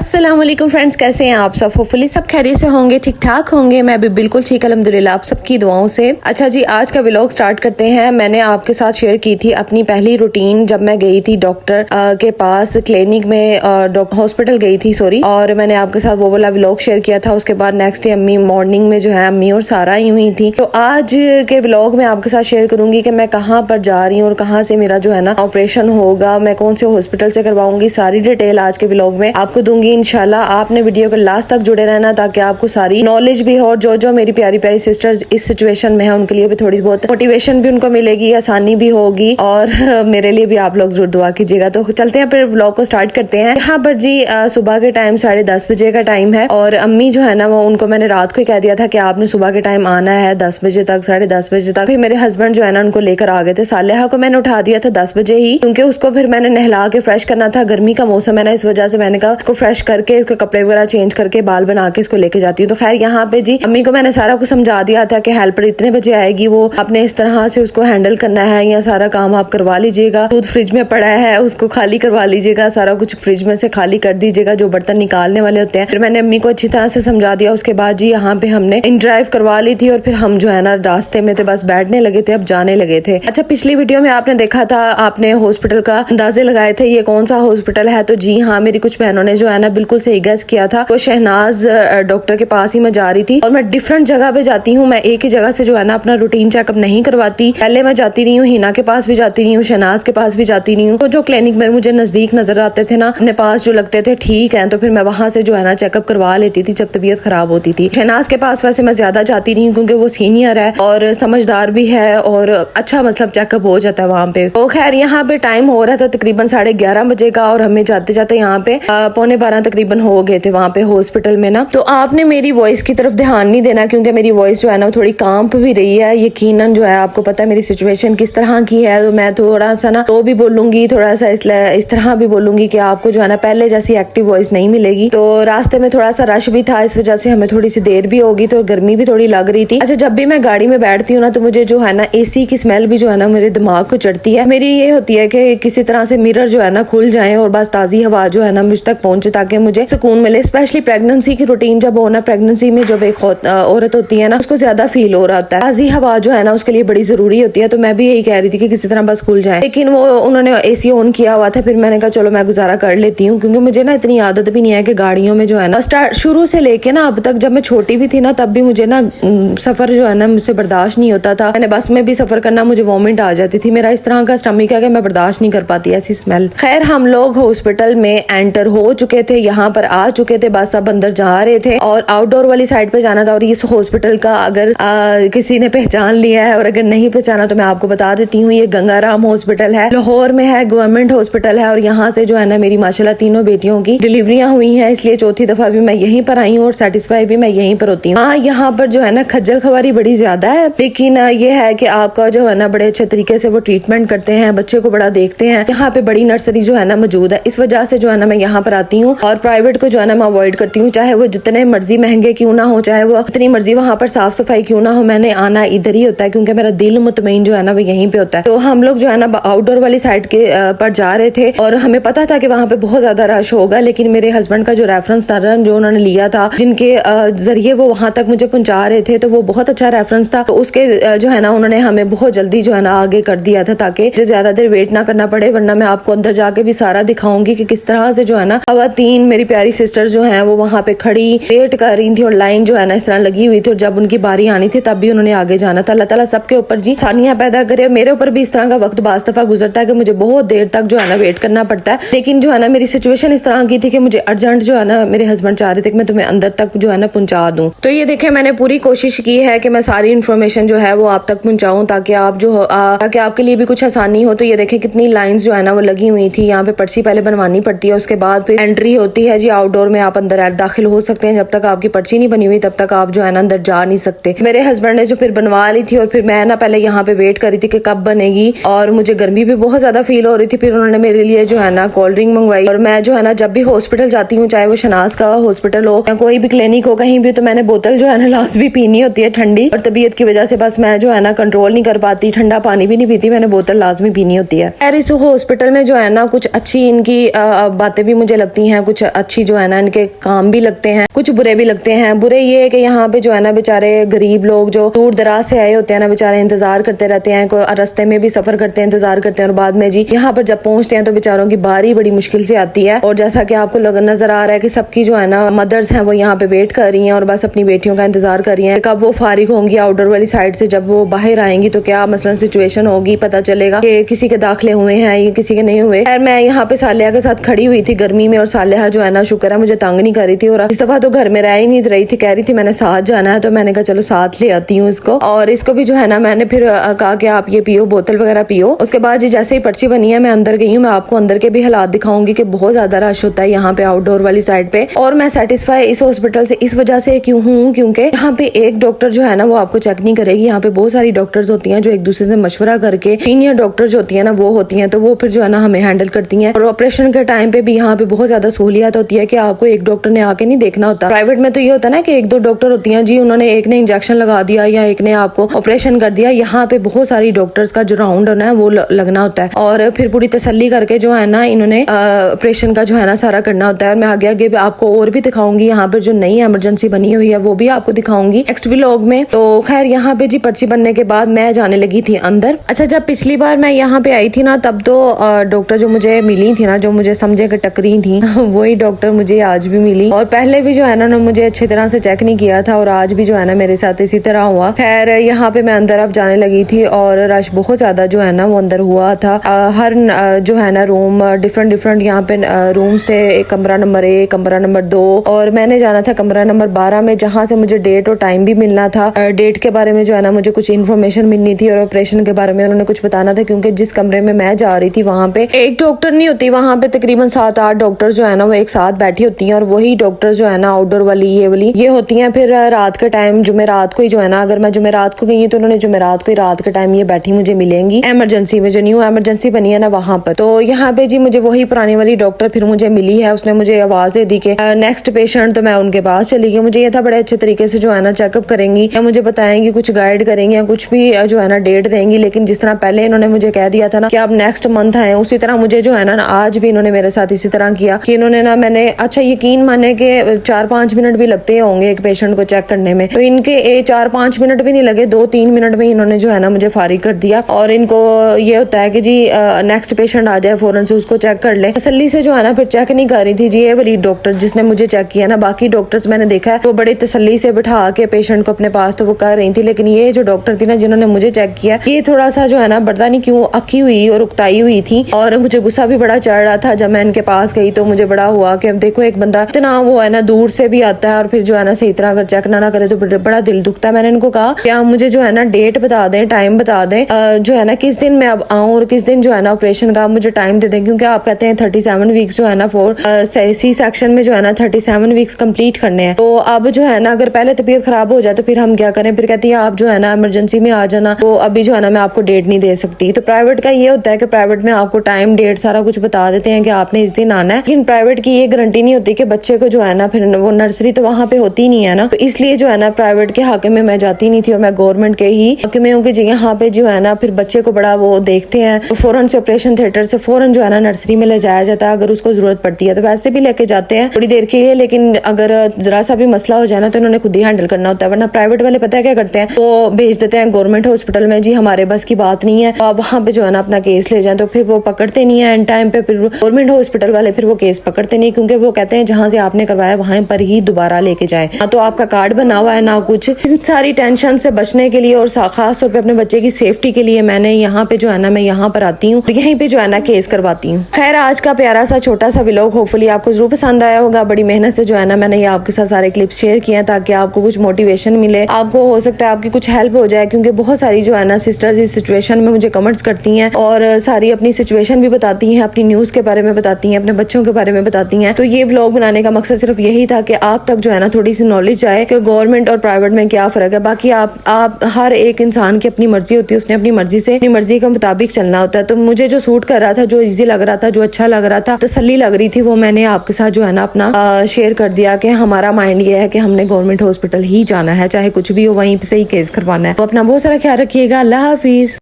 अस्सलाम वालेकुम फ्रेंड्स, कैसे हैं आप सब। होपफुली सब खैरियत से होंगे, ठीक ठाक होंगे। मैं भी बिल्कुल ठीक अल्हम्दुलिल्लाह, आप सबकी दुआओं से। अच्छा जी, आज का व्लॉग स्टार्ट करते हैं। मैंने आपके साथ शेयर की थी अपनी पहली रूटीन जब मैं गई थी डॉक्टर के पास, क्लिनिक में, हॉस्पिटल गई थी सॉरी, और मैंने आपके साथ वो वाला व्लॉग शेयर किया था। उसके बाद नेक्स्ट डे अम्मी मॉर्निंग में जो है अम्मी और सारा आई हुई थी। तो आज के व्लॉग में आपके साथ शेयर करूंगी कि मैं कहाँ पर जा रही हूँ और कहाँ से मेरा जो है ना ऑपरेशन होगा, मैं कौन से हॉस्पिटल से करवाऊंगी, सारी डिटेल आज के व्लॉग में आपको दूंगी इंशाल्लाह। आपने वीडियो को लास्ट तक जुड़े रहना ताकि आपको सारी नॉलेज भी हो। और जो मेरी प्यारी प्यारी सिस्टर्स इस सिचुएशन में है उनके लिए भी थोड़ी बहुत मोटिवेशन भी उनको मिलेगी, आसानी भी होगी, और मेरे लिए भी आप लोग जरूर दुआ कीजिएगा। तो चलते हैं फिर व्लॉग को स्टार्ट करते हैं। यहाँ पर जी सुबह के टाइम 10:30 बजे का टाइम है, और अम्मी जो है ना वो उनको मैंने रात को ही कह दिया था कि आपने सुबह के टाइम आना है 10 बजे तक, 10:30 बजे तक। फिर मेरे हस्बैंड जो है ना उनको लेकर आ गए थे। सालेहा को मैंने उठा दिया था 10 बजे ही, क्योंकि उसको फिर मैंने नहला के फ्रेश करना था। गर्मी का मौसम है ना, इस वजह से मैंने कहा उसको फ्रेश करके इसके कपड़े वगैरह चेंज करके बाल बना के इसको लेके जाती हूँ। तो खैर यहाँ पे जी अम्मी को मैंने सारा कुछ समझा दिया था कि हेल्पर इतने बजे आएगी, वो अपने इस तरह से उसको हैंडल करना है, या सारा काम आप करवा लीजिएगा। दूध फ्रिज में पड़ा है उसको खाली करवा लीजिएगा, सारा कुछ फ्रिज में से खाली कर दीजिएगा जो बर्तन निकालने वाले होते हैं। फिर मैंने अम्मी को अच्छी तरह से समझा दिया। उसके बाद जी यहाँ पे हमने इन ड्राइव करवा ली थी, और फिर हम जो है ना रास्ते में थे, बस बैठने लगे थे, अब जाने लगे थे। अच्छा, पिछली वीडियो में आपने देखा था, आपने हॉस्पिटल का अंदाजे लगाए थे ये कौन सा हॉस्पिटल है। तो जी हाँ, मेरी कुछ बहनों ने जो है ना बिल्कुल सही गेस किया था। तो शहनाज डॉक्टर के पास ही मैं जा रही थी, और मैं डिफरेंट जगह पे जाती हूँ। मैं एक ही जगह से जो है ना अपना रूटीन चेकअप नहीं करवाती। पहले मैं जाती रही हूँ हिना के पास भी जाती रही हूँ, शहनाज के पास भी जाती रही हूँ। तो जो क्लिनिक में मुझे नजदीक नजर आते थे ना, अपने पास जो लगते थे ठीक है, तो फिर मैं वहां से जो है ना चेकअप करवा लेती थी जब तबीयत खराब होती थी। शहनाज के पास वैसे मैं ज्यादा जाती रही हूँ क्योंकि वो सीनियर है और समझदार भी है, और अच्छा मतलब चेकअप हो जाता है वहाँ पे। तो खैर यहाँ पे टाइम हो रहा था तकरीबन 11:30 बजे का, और हमें जाते जाते यहाँ पे 11:15 तकरीबन हो गए थे वहाँ पे हॉस्पिटल में ना। तो आपने मेरी वॉइस की तरफ ध्यान नहीं देना, क्योंकि मेरी वॉइस जो है ना थोड़ी कांप भी रही है। यकीनन जो है आपको पता है मेरी सिचुएशन किस तरह की है, तो मैं थोड़ा सा ना तो भी बोलूंगी, थोड़ा सा इस तरह भी बोलूंगी कि आपको जो है ना पहले जैसी एक्टिव वॉइस नहीं मिलेगी। तो रास्ते में थोड़ा सा रश भी था, इस वजह से हमें थोड़ी सी देर भी होगी, तो गर्मी भी थोड़ी लग रही थी। अच्छा, जब भी मैं गाड़ी में बैठती हूँ ना तो मुझे जो है ना एसी की स्मेल भी जो है ना मेरे दिमाग को चढ़ती है। मेरी ये होती है कि किसी तरह से मिरर जो है ना खुल जाए और बस ताजी हवा जो है ना मुझ तक पहुंचे, ताकि मुझे सुकून मिले। स्पेशली प्रेगनेंसी की रूटीन जब हो ना, प्रेगनेंसी में जब एक औरत होती है ना उसको ज्यादा फील हो रहा होता है। ताजी हवा जो है ना उसके लिए बड़ी जरूरी होती है। तो मैं भी यही कह रही थी कि किसी तरह बस खुल जाए, लेकिन वो उन्होंने एसी ऑन किया हुआ था। फिर मैंने कहा चलो मैं गुजारा कर लेती हूँ, क्योंकि मुझे ना इतनी आदत भी नहीं है कि गाड़ियों में जो है ना शुरू से लेके ना अब तक, जब मैं छोटी भी थी ना तब भी मुझे ना सफर जो है ना मुझसे बर्दाश्त नहीं होता था। मैंने बस में भी सफर करना, मुझे वॉमिट आ जाती थी। मेरा इस तरह का स्टमक है कि मैं बर्दाश्त नहीं कर पाती ऐसी स्मेल। खैर हम लोग हॉस्पिटल में एंटर हो चुके थे, यहाँ पर आ चुके थे, बस अब अंदर जा रहे थे और आउटडोर वाली साइड पे जाना था। और इस हॉस्पिटल का अगर किसी ने पहचान लिया है और अगर नहीं पहचाना तो मैं आपको बता देती हूँ, ये गंगाराम हॉस्पिटल है, लाहौर में है, गवर्नमेंट हॉस्पिटल है। और यहाँ से जो है ना मेरी माशाल्लाह तीनों बेटियों की डिलीवरियां हुई हैं, इसलिए चौथी दफा भी मैं यहीं पर आई हूँ और सेटिस्फाई भी मैं यहीं पर होती हूँ। हाँ, यहाँ पर जो है ना खज्जल खवारी बड़ी ज्यादा है, लेकिन ये है कि आपका जो है ना बड़े अच्छे तरीके से वो ट्रीटमेंट करते हैं, बच्चे को बड़ा देखते हैं। यहाँ पे बड़ी नर्सरी जो है ना मौजूद है, इस वजह से जो है ना मैं यहाँ पर आती हूँ। और प्राइवेट को जो है ना मैं अवॉइड करती हूँ, चाहे वो जितने मर्जी महंगे क्यों ना हो, चाहे वो जितनी मर्जी वहाँ पर साफ सफाई क्यों ना हो, मैंने आना इधर ही होता है, क्योंकि मेरा दिल मुतमईन जो है ना वो यहीं पे होता है। तो हम लोग जो है ना आउटडोर वाली साइड के पर जा रहे थे, और हमें पता था कि वहाँ पे बहुत ज्यादा रश होगा, लेकिन मेरे हस्बैंड का जो रेफरेंस था जो उन्होंने लिया था, जिनके जरिए वो वहां तक मुझे पहुंचा रहे थे, तो वो बहुत अच्छा रेफरेंस था। तो उसके जो है ना उन्होंने हमें बहुत जल्दी जो है ना आगे कर दिया था, ताकि मुझे ज्यादा देर वेट ना करना पड़े। वरना मैं आपको अंदर जाके भी सारा दिखाऊंगी कि किस तरह से जो है ना खवातीन मेरी प्यारी सिस्टर्स जो है वो वहाँ पे खड़ी वेट कर रही थी, और लाइन जो है ना इस तरह लगी हुई थी, और जब उनकी बारी आनी थी तब भी उन्होंने आगे जाना था। अल्लाह ताला सबके ऊपर जी आसानियां पैदा करे। मेरे ऊपर भी इस तरह का वक्त बास दफा गुजरता है कि मुझे बहुत देर तक जो है ना वेट करना पड़ता है, लेकिन जो है ना मेरी सिचुएशन इस तरह की थी कि मुझे अर्जेंट जो है ना मेरे हस्बैंड चाह रहे थे कि मैं तुम्हें अंदर तक जो है ना पहुंचा दूं। तो ये देखे, मैंने पूरी कोशिश की है कि मैं सारी इन्फॉर्मेशन जो है वो आप तक पहुंचाऊं, ताकि आप ताकि आपके लिए भी कुछ आसानी हो। तो ये देखे कितनी लाइंस जो है ना वो लगी हुई थी। यहाँ पे पर्ची पहले बनवानी पड़ती है, उसके बाद फिर एंट्री होती है जी आउटडोर में, आप अंदर दाखिल हो सकते हैं। जब तक आपकी पर्ची नहीं बनी हुई तब तक आप जो है ना अंदर जा नहीं सकते। मेरे हस्बैंड ने जो फिर बनवा ली थी, और फिर मैं ना पहले यहाँ पे वेट कर रही थी कि कब बनेगी, और मुझे गर्मी भी बहुत ज्यादा फील हो रही थी। फिर उन्होंने मेरे लिए जो है ना कोल्ड ड्रिंक मंगवाई, और मैं जो है ना जब भी हॉस्पिटल जाती हूँ, चाहे वो शनाज का हॉस्पिटल हो या कोई भी क्लिनिक हो कहीं भी, तो मैंने बोतल जो है ना लास्ट भी पीनी होती है ठंडी, और तबीयत की वजह से बस मैं जो है ना कंट्रोल नहीं कर पाती, ठंडा पानी भी नहीं पीती, मैंने बोतल लाजमी पीनी होती है। खैर इस हॉस्पिटल में जो है ना कुछ अच्छी इनकी बातें भी मुझे लगती हैं, कुछ अच्छी जो है ना इनके काम भी लगते हैं, कुछ बुरे भी लगते हैं। बुरे ये है कि यहाँ पे जो है ना बेचारे गरीब लोग जो दूर दराज से आए होते हैं ना बेचारे इंतजार करते रहते हैं, कोई रास्ते में भी सफर करते हैं, इंतजार करते हैं और बाद में जी यहाँ पर जब पहुंचते हैं तो बेचारों की बारी बड़ी मुश्किल से आती है। और जैसा कि आपको नजर आ रहा है कि सबकी जो है ना मदर्स हैं वो यहाँ पे वेट कर रही हैं और बस अपनी बेटियों का इंतजार कर रही हैं कब वो फारिग होंगी आउटडोर वाली साइड से। जब वो बाहर आएंगी तो क्या मसलन सिचुएशन होगी, पता चलेगा कि किसी के दाखिले हुए हैं या किसी के नहीं हुए। खैर मैं यहाँ पे सालिया के साथ खड़ी हुई थी गर्मी में और सालिया जो है ना शुक्र है मुझे तंग नहीं कर रही थी और इस दफा तो घर में रह ही नहीं रही थी, कह रही थी मैंने साथ जाना है। तो मैंने कहा चलो साथ ले आती हूँ इसको, और इसको भी जो है ना मैंने फिर कहा कि आप ये पियो, बोतल वगैरह पियो। उसके बाद जी जैसे ही पर्ची बनी है मैं अंदर गई हूँ। मैं आपको अंदर के भी हालात दिखाऊंगी कि बहुत ज्यादा रश होता है यहाँ पे आउटडोर वाली साइड पे। और मैं सेटिस्फाई इस हॉस्पिटल से इस वजह से क्यों हूँ क्योंकि यहाँ पे एक डॉक्टर जो है ना वो आपको चेक नहीं करेगी। यहाँ पे बहुत सारी डॉक्टर्स होती हैं जो एक दूसरे से मशवरा करके, सीनियर डॉक्टर जो होती है ना वो होती हैं, तो वो फिर जो है ना हमें हैंडल करती हैं। और ऑपरेशन के टाइम पे भी यहाँ पे बहुत ज्यादा सहूलियत होती है कि आपको एक डॉक्टर ने आके नहीं देखना होता। प्राइवेट में तो ये होता है ना कि एक दो डॉक्टर होती हैं जी, उन्होंने एक ने इंजेक्शन लगा दिया या एक ने आपको ऑपरेशन कर दिया। यहाँ पे बहुत सारी डॉक्टर्स का जो राउंड होना है वो लगना होता है और फिर पूरी तसल्ली करके जो है ना इन्होंने ऑपरेशन का जो है ना सारा करना होता है। और मैं आगे आगे आपको और भी दिखाऊंगी, यहाँ पर जो नई इमरजेंसी बनी हुई है वो भी आपको दिखाऊंगी नेक्स्ट व्लॉग में। तो खैर यहाँ पे जी पर्ची बनने के बाद मैं जाने लगी थी अंदर। अच्छा जब पिछली बार मैं यहाँ पे आई थी ना तब तो डॉक्टर जो मुझे मिली थी ना, जो मुझे समझे कि टकरी थी वही डॉक्टर मुझे आज भी मिली। और पहले भी जो है ना मुझे अच्छी तरह से चेक नहीं किया था और आज भी जो है ना मेरे साथ इसी तरह हुआ। खैर यहाँ पे मैं अंदर अब जाने लगी थी और रश बहुत ज्यादा जो है ना वो अंदर हुआ था। हर जो है ना रूम डिफरेंट यहाँ पे रूम्स थे। एक कमरा नंबर 1, कमरा नंबर 2 और मैंने जाना था कमरा नंबर 12 में, जहाँ से मुझे डेट और टाइम भी मिलना था। डेट के बारे में जो है ना मुझे कुछ इन्फॉर्मेशन मिलनी थी और ऑपरेशन के बारे में उन्होंने कुछ बताना था, क्योंकि जिस कमरे में मैं जा रही थी वहाँ पे एक डॉक्टर नहीं होती, वहाँ पे तकरीबन 7-8 डॉक्टर जो है ना वो एक साथ बैठी होती हैं। और वही डॉक्टर जो है ना आउटडोर वाली ये होती हैं। फिर रात के टाइम जुमेरात को ही जो है ना, अगर मैं जुमेरात को गई तो उन्होंने जुमेरात को ही रात के टाइम ये बैठी मुझे मिलेंगी इमरजेंसी में, जो न्यू इमरजेंसी बनी है ना वहाँ पर। तो यहाँ पे जी मुझे वही पुरानी वाली डॉक्टर फिर मुझे मिली है। उसने मुझे आवाज दे दी कि नेक्स्ट पेशेंट, तो मैं उनके पास चली गई। मुझे ये था बड़े अच्छे तरीके से जो है ना चेकअप करेंगी या मुझे बताएंगी, कुछ गाइड करेंगी या कुछ भी जो है ना डेट देंगी। लेकिन जिस तरह पहले इन्होंने मुझे कह दिया था ना कि आप नेक्स्ट मंथ आए, उसी तरह मुझे जो है ना आज भी इन्होंने मेरे साथ इसी तरह किया कि इन्होंने ना, मैंने अच्छा यकीन माने कि 4-5 मिनट भी लगते होंगे एक पेशेंट को चेक करने में, तो इनके 4-5 मिनट भी नहीं लगे, 2-3 मिनट में इन्होंने जो है ना मुझे फारिग कर दिया। और इनको ये होता है कि जी नेक्स्ट पेशेंट आ जाए फौरन से उसको चेक कर ले। तसल्ली से जो है ना फिर चेक नहीं कर रही थी जी ये वाली डॉक्टर जिसने मुझे चेक किया ना। बाकी डॉक्टर्स मैंने देखा है तो बड़ी तसल्ली से बिठा के पेशेंट को अपने पास तो वो कर रही थी, लेकिन ये जो डॉक्टर थी ना जिन्होंने मुझे चेक किया, ये थोड़ा सा जो है ना पता नहीं क्यों अकी हुई और उकताई हुई थी। और मुझे गुस्सा भी बड़ा चढ़ रहा था जब मैं इनके पास गई, तो मुझे बड़ा हुआ कि अब देखो एक बंदा इतना वो है ना दूर से भी आता है और फिर जो है ना सही तरह अगर चेक ना करे तो बड़ा दिल दुखता है। मैंने इनको कहा कि आप मुझे जो है ना डेट बता दें, टाइम बता दें, जो है ना किस दिन मैं अब आऊँ और किस दिन जो है ना ऑपरेशन का मुझे टाइम दे दें, क्योंकि आप कहते हैं 37 वीक्स जो है ना फॉर सी सेक्शन में जो है ना 37 वीक्स कंप्लीट करने हैं। तो अब जो है ना अगर पहले तबीयत खराब हो जाए तो फिर हम क्या करें। फिर कहती है आप जो है ना इमरजेंसी में आ जाना, तो अभी जो है ना मैं आपको डेट नहीं दे सकती। तो प्राइवेट का ये होता है कि प्राइवेट में आपको टाइम डेट सारा कुछ बता देते हैं कि आपने इस दिन आना है, लेकिन प्राइवेट की ये गारंटी नहीं होती कि बच्चे को जो है ना फिर वो नर्सरी तो वहाँ पे होती नहीं है ना, तो इसलिए जो है ना प्राइवेट के हाके में मैं जाती नहीं थी और मैं गवर्नमेंट के ही हाके में हूँ कि जी यहाँ पे जो है ना फिर बच्चे को बड़ा वो देखते हैं, तो फौरन से ऑपरेशन थिएटर से फौरन जो है ना नर्सरी में ले जाया जाता है। अगर उसको जरूरत पड़ती है तो वैसे भी लेके जाते हैं थोड़ी देर के लिए, लेकिन अगर जरा सा भी मसला हो जाए ना तो इन्होंने खुद ही हैंडल करना होता है। वरना प्राइवेट वाले पता है क्या करते हैं, तो भेज देते हैं गवर्नमेंट हॉस्पिटल में, जी हमारे बस की बात नहीं है, तो आप वहाँ पे जो है ना अपना केस ले जाए। तो फिर वो पकड़ते नहीं है एंड टाइम पे, फिर गवर्नमेंट हॉस्पिटल वाले फिर वो केस पकड़ते नहीं, क्योंकि वो कहते हैं जहाँ से आपने करवाया वहाँ पर ही दोबारा लेके जाए। ना तो आपका कार्ड बना हुआ है ना कुछ। इन सारी टेंशन से बचने के लिए और खास तौर पे अपने बच्चे की सेफ्टी के लिए मैंने यहाँ पे जो है ना मैं यहाँ पर आती हूँ, यहीं पे जो है ना केस करवाती हूँ। खैर आज का प्यारा सा छोटा सा व्लॉग होपफुली आपको जरूर पसंद आया होगा। बड़ी मेहनत से जो है ना मैंने ये आपके साथ सारे क्लिप्स शेयर किए हैं ताकि आपको कुछ मोटिवेशन मिले, आपको हो सकता है आपकी कुछ हेल्प हो जाए, क्योंकि बहुत सारी जो है ना सिस्टर्स इस सिचुएशन में मुझे कमेंट्स करती हैं और सारी अपनी सिचुएशन भी बताती हैं, अपनी न्यूज के बारे में बताती हैं, अपने बच्चों के बारे में बताती हैं। तो ये व्लॉग बनाने का मकसद सिर्फ यही था कि आप तक जो है ना थोड़ी सी नॉलेज आए कि गवर्नमेंट और प्राइवेट में क्या फर्क है। बाकी आप हर एक इंसान की अपनी मर्जी होती है, उसने अपनी मर्जी से अपनी मर्जी के मुताबिक चलना होता है। तो मुझे जो सूट कर रहा था, जो इजी लग रहा था, जो अच्छा लग रहा था, तसल्ली लग रही थी, वो मैंने आपके साथ जो है ना अपना शेयर कर दिया कि हमारा माइंड ये है कि हमने गवर्नमेंट हॉस्पिटल ही जाना है, चाहे कुछ भी हो वहीं से ही केस करवाना है। तो अपना बहुत सारा ख्याल रखिएगा। अल्लाह हाफिज।